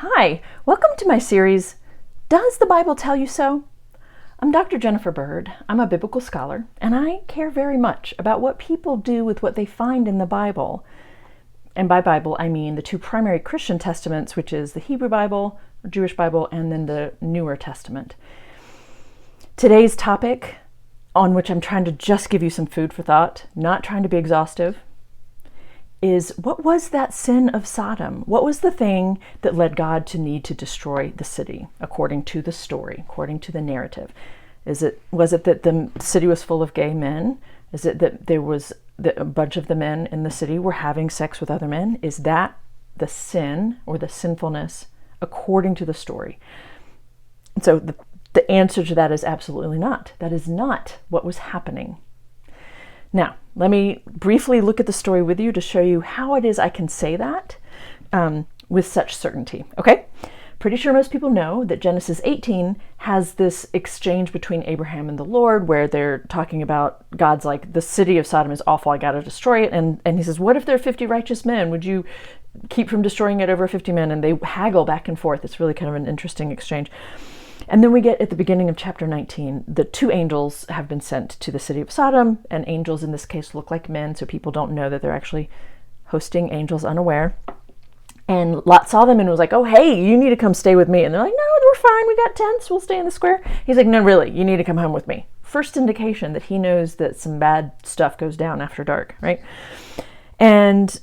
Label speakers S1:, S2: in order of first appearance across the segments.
S1: Hi, welcome to my series, Does the Bible Tell You So? I'm Dr. Jennifer Bird. I'm a biblical scholar, and I care very much about what people do with what they find in the Bible. And by Bible, I mean the two primary Christian testaments, which is the Hebrew Bible, or Jewish Bible, and then the Newer Testament. Today's topic, on which I'm trying to just give you some food for thought, not trying to be exhaustive, is what was that sin of Sodom? What was the thing that led God to need to destroy the city, according to the story, according to the narrative? Was it that the city was full of gay men? Is it that a bunch of the men in the city were having sex with other men? Is that the sin or the sinfulness according to the story? And so the answer to that is absolutely not. That is not what was happening. Now, let me briefly look at the story with you to show you how it is I can say that with such certainty. Okay? Pretty sure most people know that Genesis 18 has this exchange between Abraham and the Lord where they're talking about God's like, the city of Sodom is awful, I got to destroy it. And he says, what if there are 50 righteous men? Would you keep from destroying it over 50 men? And they haggle back and forth. It's really kind of an interesting exchange. And then we get at the beginning of chapter 19, the two angels have been sent to the city of Sodom, and angels in this case look like men, so people don't know that they're actually hosting angels unaware. And Lot saw them and was like, oh, hey, you need to come stay with me. And they're like, no, we're fine, we got tents, we'll stay in the square. He's like, no, really, you need to come home with me. First indication that he knows that some bad stuff goes down after dark, right? And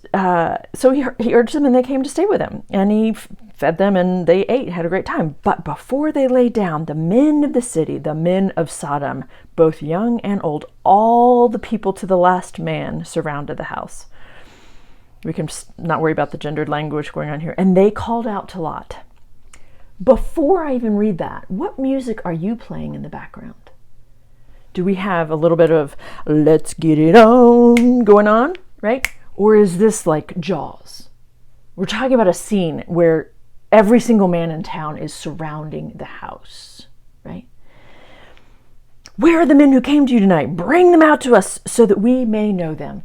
S1: so he urged them and they came to stay with him. And he fed them and they ate, had a great time. But before they lay down, the men of the city, the men of Sodom, both young and old, all the people to the last man surrounded the house. We can not worry about the gendered language going on here. And they called out to Lot. Before I even read that, what music are you playing in the background? Do we have a little bit of let's get it on going on, right? Or is this like Jaws? We're talking about a scene where every single man in town is surrounding the house, right? Where are the men who came to you tonight? Bring them out to us so that we may know them.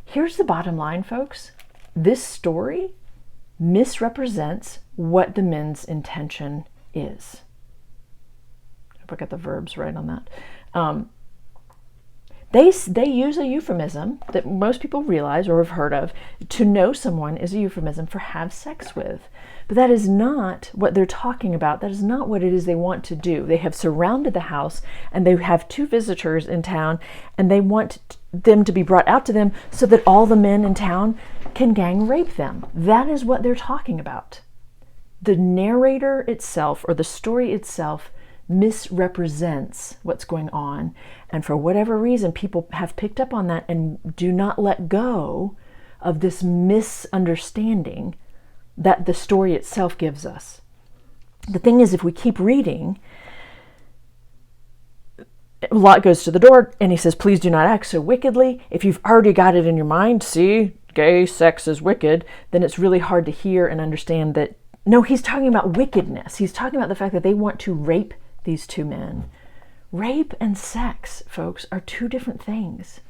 S1: Here's the bottom line, folks. This story misrepresents what the men's intention is. I hope I got the verbs right on that. They use a euphemism that most people realize or have heard of. To know someone is a euphemism for have sex with. But that is not what they're talking about. That is not what it is they want to do. They have surrounded the house and they have two visitors in town and they want them to be brought out to them so that all the men in town can gang rape them. That is what they're talking about. The narrator itself or the story itself misrepresents what's going on. And for whatever reason, people have picked up on that and do not let go of this misunderstanding that the story itself gives us. The thing is, if we keep reading, Lot goes to the door and he says, please do not act so wickedly. If you've already got it in your mind, see, gay sex is wicked, then it's really hard to hear and understand that, no, he's talking about wickedness. He's talking about the fact that they want to rape these two men. Rape and sex, folks, are two different things.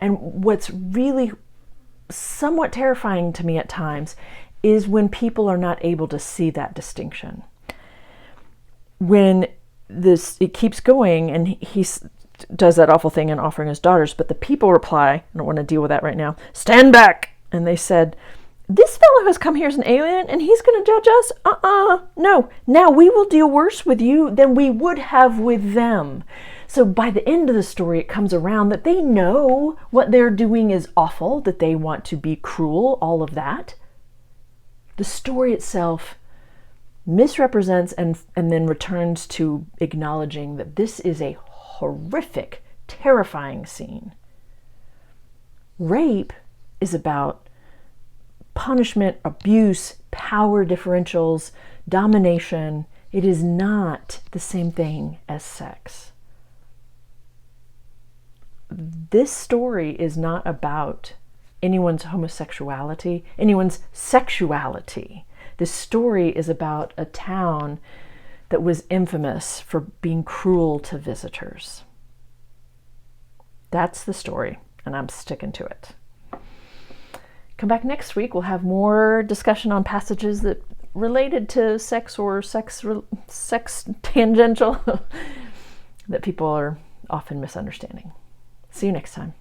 S1: And what's really somewhat terrifying to me at times is when people are not able to see that distinction. When it keeps going and he does that awful thing in offering his daughters, but the people reply, I don't want to deal with that right now, stand back. And they said, this fellow has come here as an alien and he's going to judge us? No. Now we will deal worse with you than we would have with them. So by the end of the story, it comes around that they know what they're doing is awful, that they want to be cruel, all of that. The story itself misrepresents and then returns to acknowledging that this is a horrific, terrifying scene. Rape is about punishment, abuse, power differentials, domination. It is not the same thing as sex. This story is not about anyone's homosexuality, anyone's sexuality. This story is about a town that was infamous for being cruel to visitors. That's the story, and I'm sticking to it. Come back next week. We'll have more discussion on passages that related to sex or sex tangential that people are often misunderstanding. See you next time.